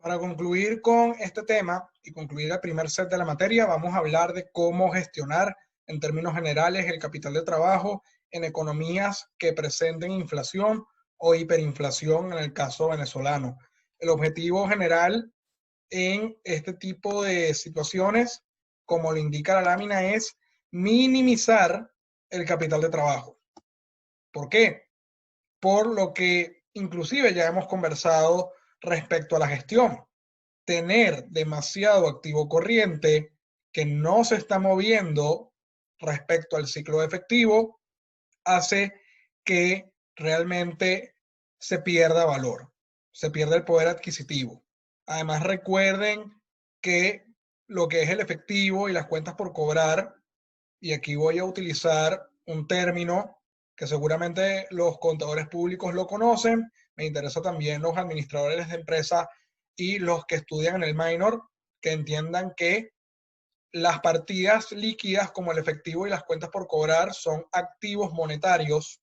Para concluir con este tema y concluir el primer set de la materia, vamos a hablar de cómo gestionar en términos generales el capital de trabajo en economías que presenten inflación o hiperinflación en el caso venezolano. El objetivo general en este tipo de situaciones, como lo indica la lámina, es minimizar el capital de trabajo. ¿Por qué? Por lo que inclusive ya hemos conversado respecto a la gestión. Tener demasiado activo corriente que no se está moviendo respecto al ciclo efectivo hace que realmente se pierda valor, se pierda el poder adquisitivo. Además, recuerden que lo que es el efectivo y las cuentas por cobrar, y aquí voy a utilizar un término que seguramente los contadores públicos lo conocen, me interesa también los administradores de empresa y los que estudian en el minor, que entiendan que las partidas líquidas como el efectivo y las cuentas por cobrar son activos monetarios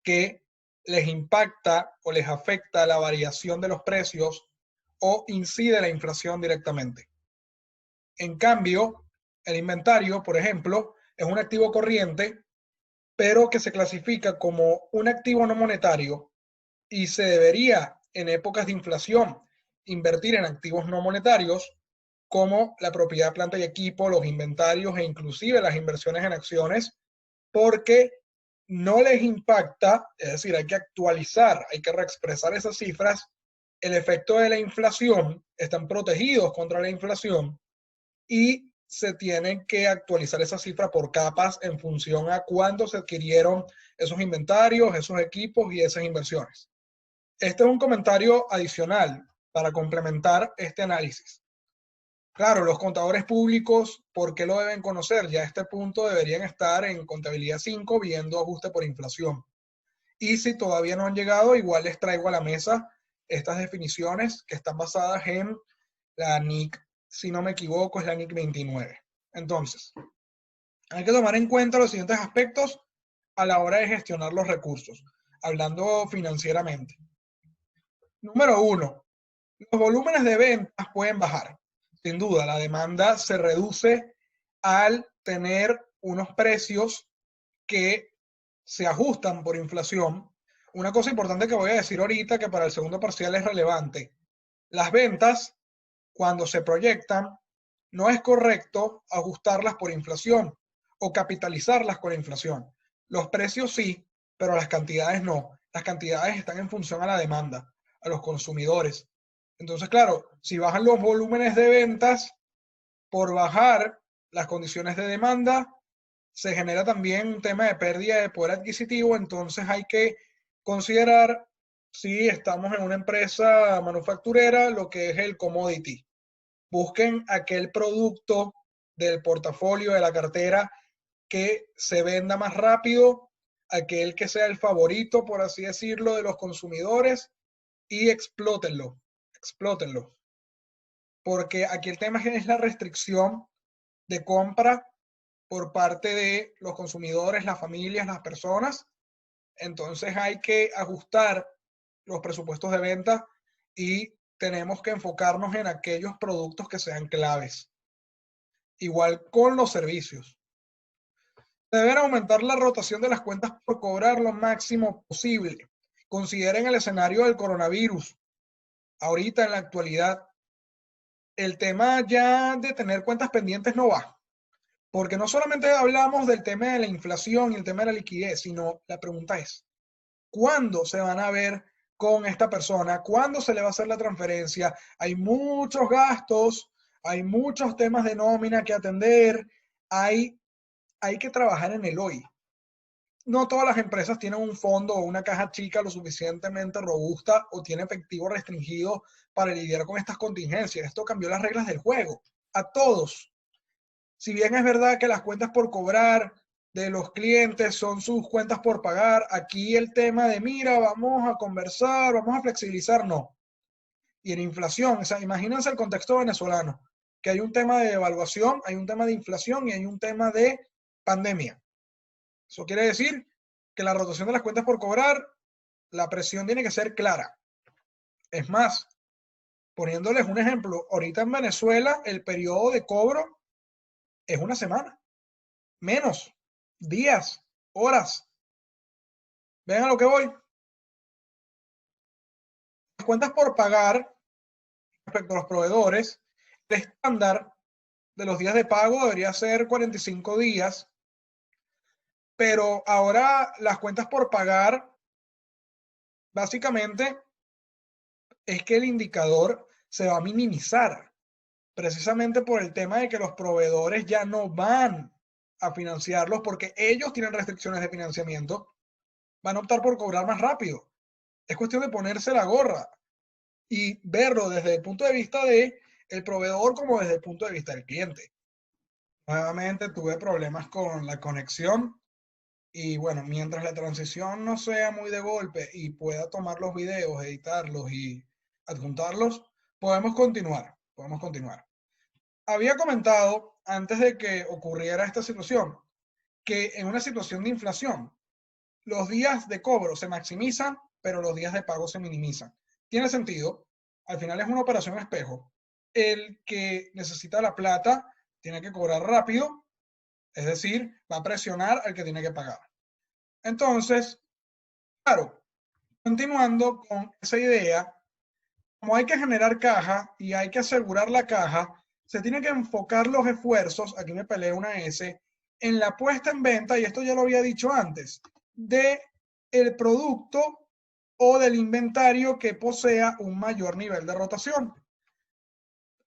que les impacta o les afecta la variación de los precios o incide la inflación directamente. En cambio, el inventario, por ejemplo, es un activo corriente, pero que se clasifica como un activo no monetario y se debería, en épocas de inflación, invertir en activos no monetarios como la propiedad, planta y equipo, los inventarios e inclusive las inversiones en acciones, porque no les impacta, es decir, hay que actualizar, hay que reexpresar esas cifras, el efecto de la inflación, están protegidos contra la inflación y se tienen que actualizar esa cifra por capas en función a cuándo se adquirieron esos inventarios, esos equipos y esas inversiones. Este es un comentario adicional para complementar este análisis. Claro, los contadores públicos, ¿por qué lo deben conocer? Ya a este punto deberían estar en contabilidad 5 viendo ajuste por inflación. Y si todavía no han llegado, igual les traigo a la mesa estas definiciones que están basadas en la NIC, si no me equivoco, es la NIC 29. Entonces, hay que tomar en cuenta los siguientes aspectos a la hora de gestionar los recursos, hablando financieramente. Número 1, los volúmenes de ventas pueden bajar. Sin duda, la demanda se reduce al tener unos precios que se ajustan por inflación. Una cosa importante que voy a decir ahorita, que para el segundo parcial es relevante. Las ventas, cuando se proyectan, no es correcto ajustarlas por inflación o capitalizarlas con la inflación. Los precios sí, pero las cantidades no. Las cantidades están en función a la demanda, a los consumidores. Entonces, claro, si bajan los volúmenes de ventas, por bajar las condiciones de demanda, se genera también un tema de pérdida de poder adquisitivo. Entonces hay que considerar si estamos en una empresa manufacturera, lo que es el commodity. Busquen aquel producto del portafolio de la cartera que se venda más rápido, aquel que sea el favorito, por así decirlo, de los consumidores y explótenlo, explótenlo. Porque aquí el tema es la restricción de compra por parte de los consumidores, las familias, las personas. Entonces hay que ajustar los presupuestos de venta y tenemos que enfocarnos en aquellos productos que sean claves. Igual con los servicios. Deben aumentar la rotación de las cuentas por cobrar lo máximo posible. Consideren el escenario del coronavirus. Ahorita en la actualidad, el tema ya de tener cuentas pendientes no va. Porque no solamente hablamos del tema de la inflación y el tema de la liquidez, sino la pregunta es, ¿cuándo se van a ver con esta persona? ¿Cuándo se le va a hacer la transferencia? Hay muchos gastos, hay muchos temas de nómina que atender, hay que trabajar en el hoy. No todas las empresas tienen un fondo o una caja chica lo suficientemente robusta o tiene efectivo restringido para lidiar con estas contingencias. Esto cambió las reglas del juego. A todos. Si bien es verdad que las cuentas por cobrar de los clientes son sus cuentas por pagar, aquí el tema de mira, vamos a conversar, vamos a flexibilizar, no. Y en inflación, o sea, imagínense el contexto venezolano, que hay un tema de devaluación, hay un tema de inflación y hay un tema de pandemia. Eso quiere decir que la rotación de las cuentas por cobrar, la presión tiene que ser clara. Es más, Poniéndoles un ejemplo, ahorita en Venezuela el periodo de cobro es una semana, menos, días, horas. ¿Ven a lo que voy? Las cuentas por pagar respecto a los proveedores, el estándar de los días de pago debería ser 45 días, pero ahora las cuentas por pagar, básicamente, es que el indicador se va a minimizar, precisamente por el tema de que los proveedores ya no van a financiarlos porque ellos tienen restricciones de financiamiento, van a optar por cobrar más rápido. Es cuestión de ponerse la gorra y verlo desde el punto de vista de el proveedor como desde el punto de vista del cliente. Nuevamente tuve problemas con la conexión y bueno, mientras la transición no sea muy de golpe y pueda tomar los videos, editarlos y adjuntarlos, podemos continuar, podemos continuar. Había comentado antes de que ocurriera esta situación que en una situación de inflación, los días de cobro se maximizan, pero los días de pago se minimizan. Tiene sentido, al final es una operación espejo. El que necesita la plata tiene que cobrar rápido, es decir, va a presionar al que tiene que pagar. Entonces, claro, continuando con esa idea, como hay que generar caja y hay que asegurar la caja, se tienen que enfocar los esfuerzos, aquí me peleé una S, en la puesta en venta, y esto ya lo había dicho antes, de el producto o del inventario que posea un mayor nivel de rotación.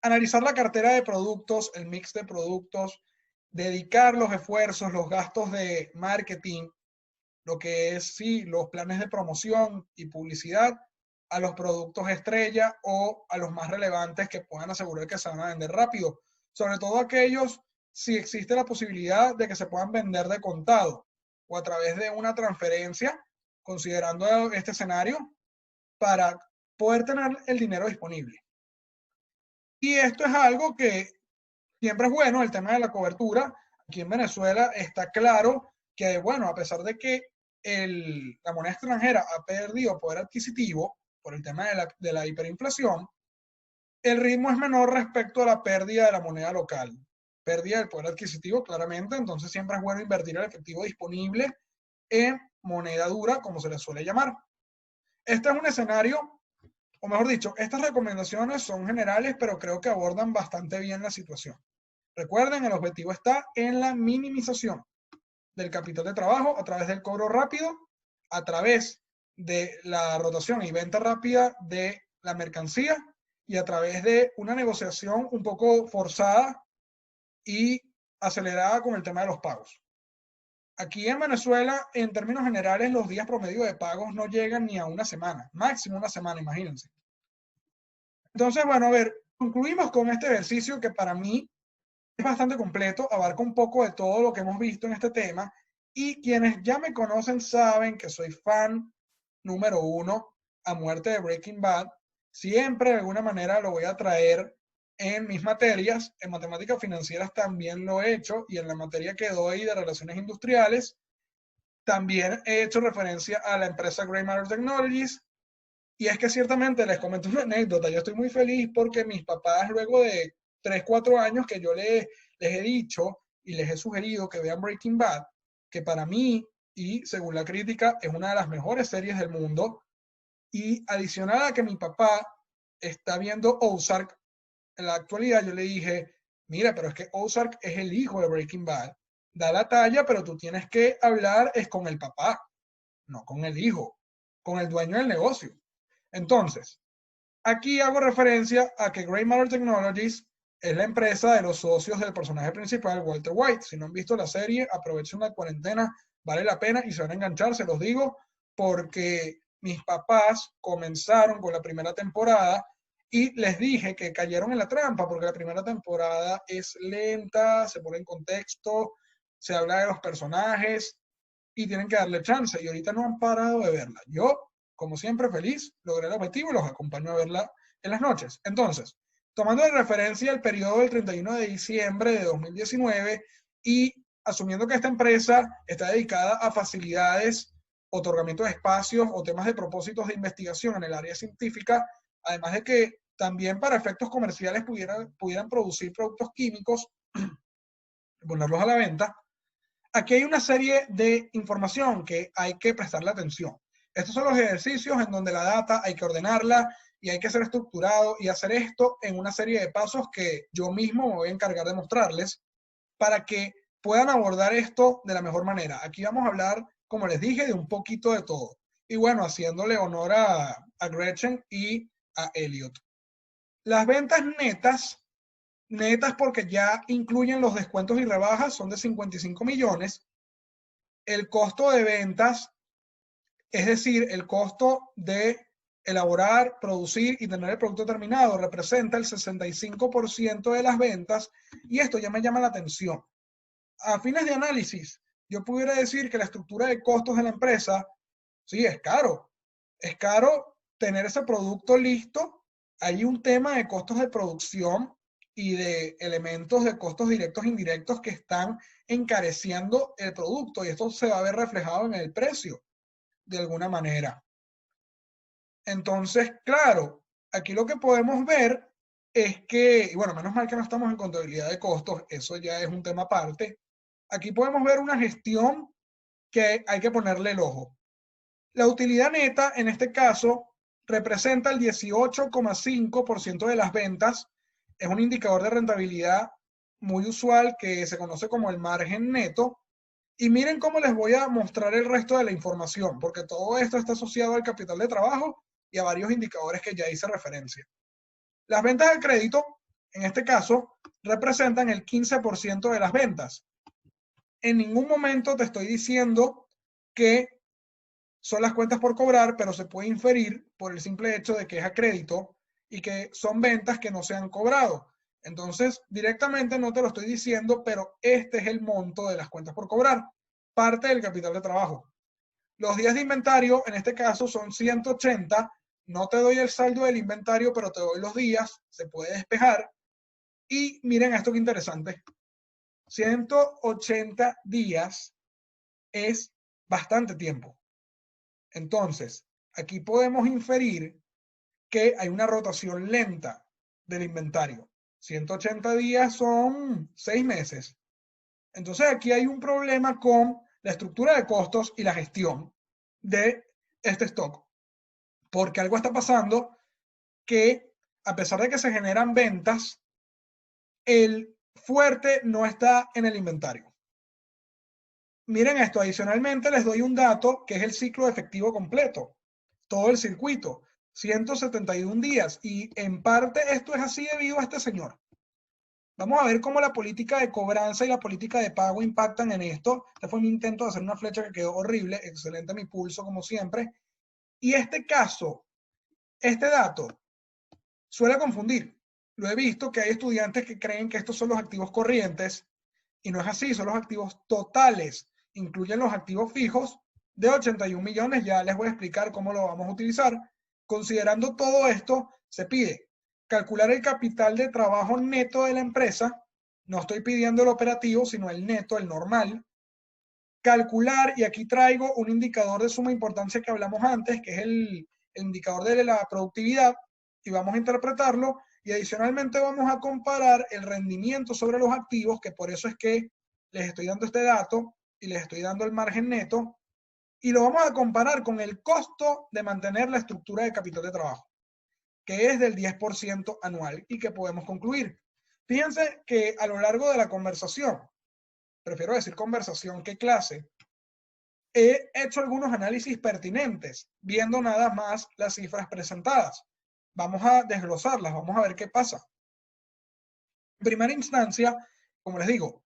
Analizar la cartera de productos, el mix de productos, dedicar los esfuerzos, los gastos de marketing, lo que es, sí, los planes de promoción y publicidad a los productos estrella o a los más relevantes que puedan asegurar que se van a vender rápido. Sobre todo aquellos, si existe la posibilidad de que se puedan vender de contado o a través de una transferencia, considerando este escenario, para poder tener el dinero disponible. Y esto es algo que siempre es bueno, el tema de la cobertura. Aquí en Venezuela está claro que, bueno, a pesar de que la moneda extranjera ha perdido poder adquisitivo por el tema de la hiperinflación, el ritmo es menor respecto a la pérdida de la moneda local. Pérdida del poder adquisitivo, claramente, entonces siempre es bueno invertir el efectivo disponible en moneda dura, como se le suele llamar. Este es un escenario, o mejor dicho, estas recomendaciones son generales, pero creo que abordan bastante bien la situación. Recuerden, el objetivo está en la minimización del capital de trabajo a través del cobro rápido, a través de la rotación y venta rápida de la mercancía y a través de una negociación un poco forzada y acelerada con el tema de los pagos. Aquí en Venezuela, en términos generales, los días promedio de pagos no llegan ni a una semana, máximo una semana, imagínense. Entonces, bueno, a ver, concluimos con este ejercicio que para mí es bastante completo, abarca un poco de todo lo que hemos visto en este tema y quienes ya me conocen saben que soy fan número 1 a muerte de Breaking Bad. Siempre de alguna manera lo voy a traer en mis materias. En matemáticas financieras también lo he hecho y en la materia que doy de relaciones industriales también he hecho referencia a la empresa Grey Matter Technologies. Y es que ciertamente les comento una anécdota. Yo estoy muy feliz porque mis papás, luego de 3, 4 años que yo les he dicho y les he sugerido que vean Breaking Bad, que para mí, y según la crítica, es una de las mejores series del mundo, y adicional a que mi papá está viendo Ozark en la actualidad, yo le dije, mira, pero es que Ozark es el hijo de Breaking Bad, da la talla, pero tú tienes que hablar es con el papá, no con el hijo, con el dueño del negocio. Entonces, aquí hago referencia a que Grey Matter Technologies es la empresa de los socios del personaje principal, Walter White. Si no han visto la serie, aprovechen la cuarentena, vale la pena y se van a enganchar, se los digo, porque mis papás comenzaron con la primera temporada y les dije que cayeron en la trampa, porque la primera temporada es lenta, se pone en contexto, se habla de los personajes y tienen que darle chance. Y ahorita no han parado de verla. Yo, como siempre, feliz, logré el objetivo y los acompaño a verla en las noches. Entonces, tomando de referencia el periodo del 31 de diciembre de 2019 y asumiendo que esta empresa está dedicada a facilidades, otorgamiento de espacios o temas de propósitos de investigación en el área científica, además de que también para efectos comerciales pudieran producir productos químicos y ponerlos a la venta. Aquí hay una serie de información que hay que prestarle atención. Estos son los ejercicios en donde la data hay que ordenarla y hay que ser estructurado y hacer esto en una serie de pasos que yo mismo me voy a encargar de mostrarles para que puedan abordar esto de la mejor manera. Aquí vamos a hablar, como les dije, de un poquito de todo. Y bueno, haciéndole honor a Gretchen y a Elliot. Las ventas netas porque ya incluyen los descuentos y rebajas, son de 55 millones. El costo de ventas, es decir, el costo de elaborar, producir y tener el producto terminado, representa el 65% de las ventas, y esto ya me llama la atención. A fines de análisis, yo pudiera decir que la estructura de costos de la empresa, sí, es caro. Es caro tener ese producto listo. Hay un tema de costos de producción y de elementos de costos directos e indirectos que están encareciendo el producto, y esto se va a ver reflejado en el precio de alguna manera. Entonces, claro, aquí lo que podemos ver es que, y bueno, menos mal que no estamos en contabilidad de costos, eso ya es un tema aparte. Aquí podemos ver una gestión que hay que ponerle el ojo. La utilidad neta, en este caso, representa el 18,5% de las ventas. Es un indicador de rentabilidad muy usual que se conoce como el margen neto. Y miren cómo les voy a mostrar el resto de la información, porque todo esto está asociado al capital de trabajo y a varios indicadores que ya hice referencia. Las ventas de crédito, en este caso, representan el 15% de las ventas. En ningún momento te estoy diciendo que son las cuentas por cobrar, pero se puede inferir por el simple hecho de que es a crédito y que son ventas que no se han cobrado. Entonces, directamente no te lo estoy diciendo, pero este es el monto de las cuentas por cobrar, parte del capital de trabajo. Los días de inventario, en este caso, son 180. No te doy el saldo del inventario, pero te doy los días, se puede despejar. Y miren esto que interesante. 180 días es bastante tiempo. Entonces, aquí podemos inferir que hay una rotación lenta del inventario. 180 días son 6 meses. Entonces, aquí hay un problema con la estructura de costos y la gestión de este stock. Porque algo está pasando que, a pesar de que se generan ventas, el fuerte no está en el inventario. Miren esto, adicionalmente les doy un dato que es el ciclo efectivo completo, todo el circuito, 171 días, y en parte esto es así debido a este señor. Vamos a ver cómo la política de cobranza y la política de pago impactan en esto. Este fue mi intento de hacer una flecha que quedó horrible, excelente mi pulso como siempre. Y este caso, este dato, suele confundir. Lo he visto que hay estudiantes que creen que estos son los activos corrientes, y no es así, son los activos totales. Incluyen los activos fijos de 81 millones, ya les voy a explicar cómo lo vamos a utilizar. Considerando todo esto, se pide calcular el capital de trabajo neto de la empresa. No estoy pidiendo el operativo, sino el neto, el normal. Calcular, y aquí traigo un indicador de suma importancia que hablamos antes, que es el indicador de la productividad, y vamos a interpretarlo, y adicionalmente vamos a comparar el rendimiento sobre los activos, que por eso es que les estoy dando este dato y les estoy dando el margen neto, y lo vamos a comparar con el costo de mantener la estructura de capital de trabajo, que es del 10% anual, y que podemos concluir. Fíjense que a lo largo de la conversación, prefiero decir conversación que clase, he hecho algunos análisis pertinentes, viendo nada más las cifras presentadas. Vamos a desglosarlas, vamos a ver qué pasa. En primera instancia, como les digo,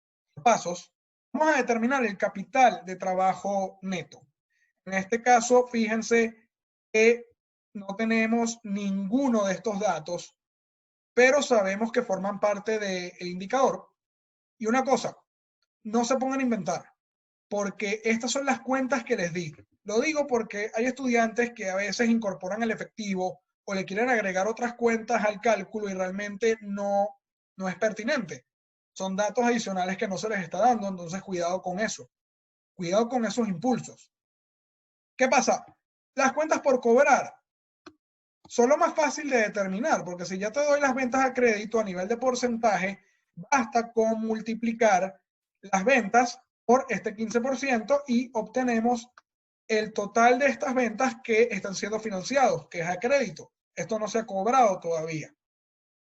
pasos, vamos a determinar el capital de trabajo neto. En este caso, fíjense que no tenemos ninguno de estos datos, pero sabemos que forman parte del indicador. Y una cosa, no se pongan a inventar, porque estas son las cuentas que les di. Lo digo porque hay estudiantes que a veces incorporan el efectivo o le quieren agregar otras cuentas al cálculo y realmente no es pertinente. Son datos adicionales que no se les está dando, entonces cuidado con eso. Cuidado con esos impulsos. ¿Qué pasa? Las cuentas por cobrar Solo más fácil de determinar, porque si ya te doy las ventas a crédito a nivel de porcentaje, basta con multiplicar las ventas por este 15% y obtenemos el total de estas ventas que están siendo financiados, que es a crédito. Esto no se ha cobrado todavía.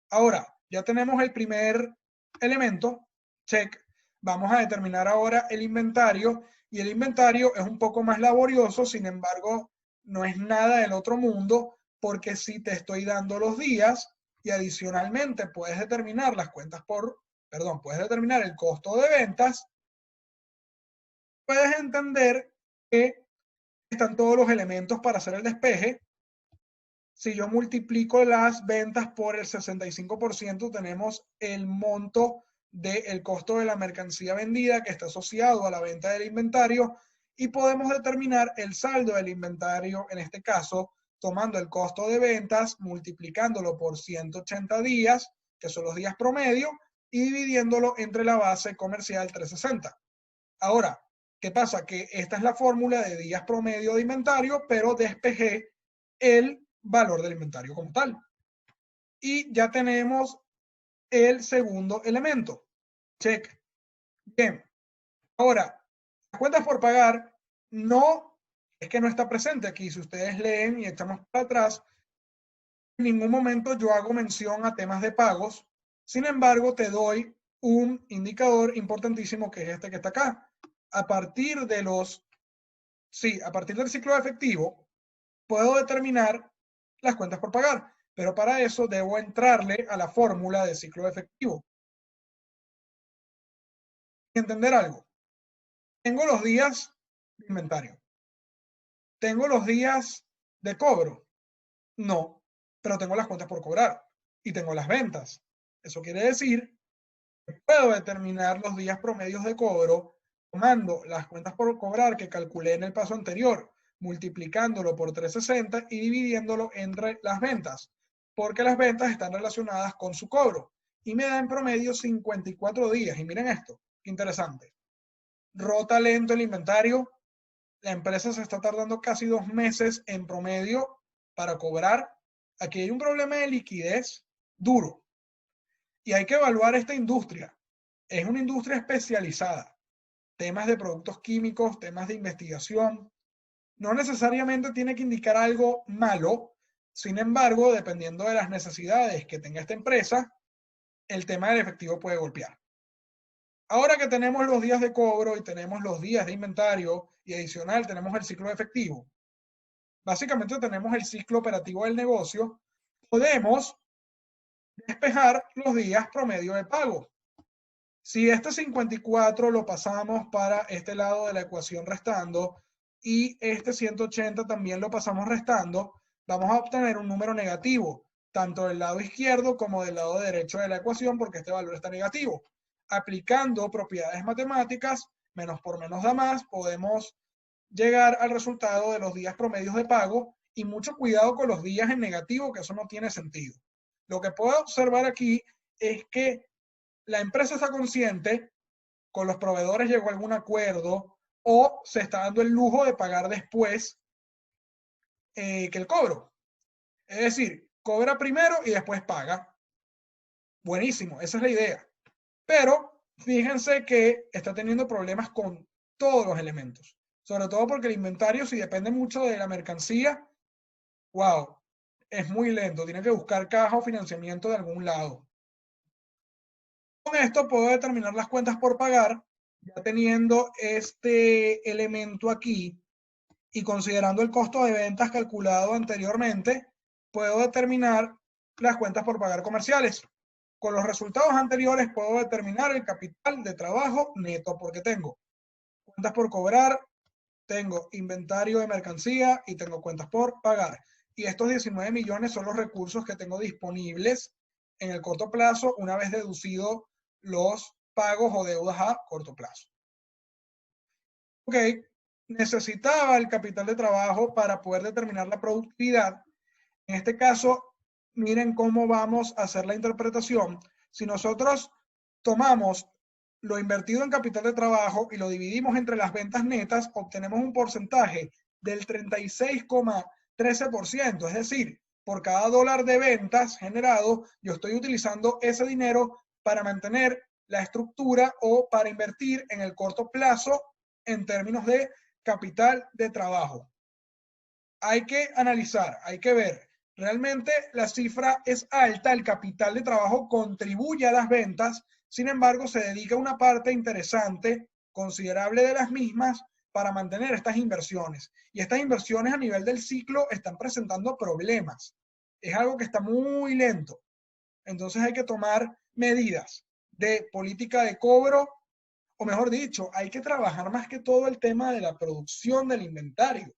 Ahora, ya tenemos el primer elemento, check. Vamos a determinar ahora el inventario, y el inventario es un poco más laborioso, sin embargo, no es nada del otro mundo, porque si te estoy dando los días y adicionalmente puedes determinar las cuentas puedes determinar el costo de ventas, puedes entender que están todos los elementos para hacer el despeje. Si yo multiplico las ventas por el 65%, tenemos el monto del costo de la mercancía vendida que está asociado a la venta del inventario, y podemos determinar el saldo del inventario, en este caso, tomando el costo de ventas, multiplicándolo por 180 días, que son los días promedio, y dividiéndolo entre la base comercial 360. Ahora, ¿qué pasa? Que esta es la fórmula de días promedio de inventario, pero despejé el valor del inventario como tal. Y ya tenemos el segundo elemento. Check. Bien. Ahora, las cuentas por pagar no es que no está presente aquí. Si ustedes leen y echamos para atrás, en ningún momento yo hago mención a temas de pagos. Sin embargo, te doy un indicador importantísimo, que es este que está acá. A partir del ciclo de efectivo, puedo determinar las cuentas por pagar, pero para eso debo entrarle a la fórmula de ciclo de efectivo. Y entender algo. Tengo los días de inventario. ¿Tengo los días de cobro? No, pero tengo las cuentas por cobrar y tengo las ventas. Eso quiere decir que puedo determinar los días promedios de cobro tomando las cuentas por cobrar que calculé en el paso anterior, multiplicándolo por 360 y dividiéndolo entre las ventas, porque las ventas están relacionadas con su cobro, y me da en promedio 54 días. Y miren esto, interesante. Rota lento el inventario, la empresa se está tardando casi 2 meses en promedio para cobrar. Aquí hay un problema de liquidez duro, y hay que evaluar esta industria. Es una industria especializada. Temas de productos químicos, temas de investigación. No necesariamente tiene que indicar algo malo. Sin embargo, dependiendo de las necesidades que tenga esta empresa, el tema del efectivo puede golpear. Ahora que tenemos los días de cobro y tenemos los días de inventario y adicional tenemos el ciclo de efectivo, básicamente tenemos el ciclo operativo del negocio, podemos despejar los días promedio de pago. Si este 54 lo pasamos para este lado de la ecuación restando, y este 180 también lo pasamos restando, vamos a obtener un número negativo, tanto del lado izquierdo como del lado derecho de la ecuación, porque este valor está negativo. Aplicando propiedades matemáticas, menos por menos da más, podemos llegar al resultado de los días promedios de pago, y mucho cuidado con los días en negativo, que eso no tiene sentido. Lo que puedo observar aquí es que la empresa está consciente, con los proveedores llegó a algún acuerdo, o se está dando el lujo de pagar después que el cobro. Es decir, cobra primero y después paga. Buenísimo, esa es la idea. Pero fíjense que está teniendo problemas con todos los elementos. Sobre todo porque el inventario, si depende mucho de la mercancía, wow, es muy lento. Tiene que buscar caja o financiamiento de algún lado. Con esto puedo determinar las cuentas por pagar, ya teniendo este elemento aquí y considerando el costo de ventas calculado anteriormente, puedo determinar las cuentas por pagar comerciales. Con los resultados anteriores puedo determinar el capital de trabajo neto, porque tengo cuentas por cobrar, tengo inventario de mercancía y tengo cuentas por pagar. Y estos 19 millones son los recursos que tengo disponibles en el corto plazo, una vez deducido los pagos o deudas a corto plazo. Ok, necesitaba el capital de trabajo para poder determinar la productividad. En este caso, miren cómo vamos a hacer la interpretación. Si nosotros tomamos lo invertido en capital de trabajo y lo dividimos entre las ventas netas, obtenemos un porcentaje del 36,13%. Es decir, por cada dólar de ventas generado, yo estoy utilizando ese dinero para mantener la estructura o para invertir en el corto plazo en términos de capital de trabajo. Hay que analizar, hay que ver. Realmente la cifra es alta, el capital de trabajo contribuye a las ventas, sin embargo se dedica una parte interesante, considerable de las mismas, para mantener estas inversiones. Y estas inversiones a nivel del ciclo están presentando problemas. Es algo que está muy lento. Entonces hay que tomar medidas de política de cobro, o mejor dicho, hay que trabajar más que todo el tema de la producción del inventario.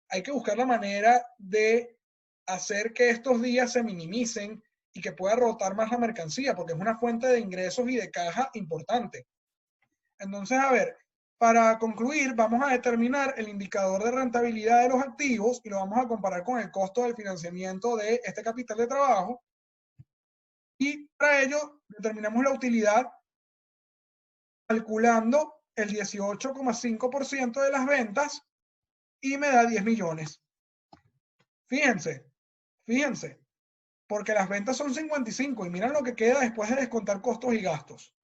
Hay que buscar la manera de hacer que estos días se minimicen y que pueda rotar más la mercancía, porque es una fuente de ingresos y de caja importante. Entonces, a ver, para concluir, vamos a determinar el indicador de rentabilidad de los activos y lo vamos a comparar con el costo del financiamiento de este capital de trabajo. Y para ello, determinamos la utilidad calculando el 18,5% de las ventas y me da 10 millones. Fíjense, porque las ventas son 55 y miren lo que queda después de descontar costos y gastos.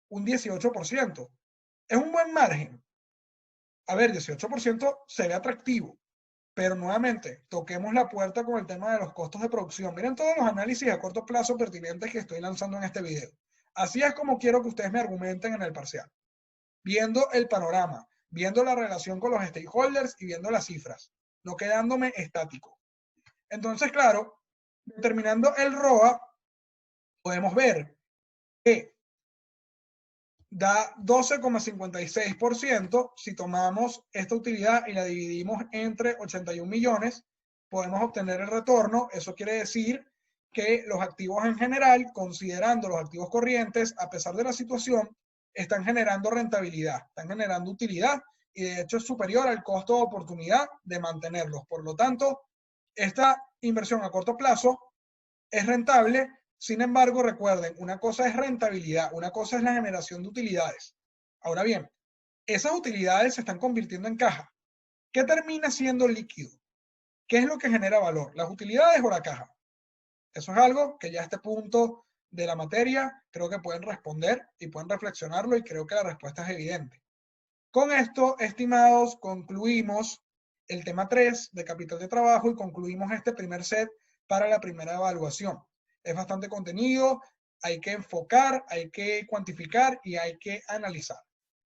Un 18%. Es un buen margen. A ver, 18% se ve atractivo, pero nuevamente, toquemos la puerta con el tema de los costos de producción. Miren todos los análisis a corto plazo pertinentes que estoy lanzando en este video. Así es como quiero que ustedes me argumenten en el parcial. Viendo el panorama, viendo la relación con los stakeholders y viendo las cifras, no quedándome estático. Entonces, claro, determinando el ROA, podemos ver que da 12,56%. Si tomamos esta utilidad y la dividimos entre 81 millones, podemos obtener el retorno. Eso quiere decir que los activos en general, considerando los activos corrientes, a pesar de la situación, están generando rentabilidad, están generando utilidad y de hecho es superior al costo de oportunidad de mantenerlos. Por lo tanto, esta inversión a corto plazo es rentable. Sin embargo, recuerden, una cosa es rentabilidad, una cosa es la generación de utilidades. Ahora bien, esas utilidades se están convirtiendo en caja. ¿Qué termina siendo líquido? ¿Qué es lo que genera valor? ¿Las utilidades o la caja? Eso es algo que ya a este punto de la materia creo que pueden responder y pueden reflexionarlo y creo que la respuesta es evidente. Con esto, estimados, concluimos el tema 3 de capital de trabajo y concluimos este primer set para la primera evaluación. Es bastante contenido, hay que enfocar, hay que cuantificar y hay que analizar.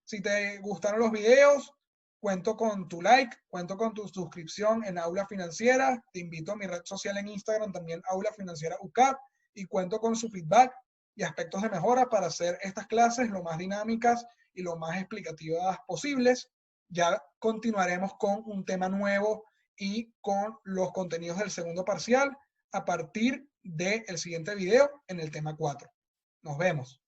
Si te gustaron los videos, cuento con tu like, cuento con tu suscripción en Aula Financiera, te invito a mi red social en Instagram también, Aula Financiera UCAP, y cuento con su feedback y aspectos de mejora para hacer estas clases lo más dinámicas y lo más explicativas posibles. Ya continuaremos con un tema nuevo y con los contenidos del segundo parcial a partir del siguiente video en el tema 4. Nos vemos.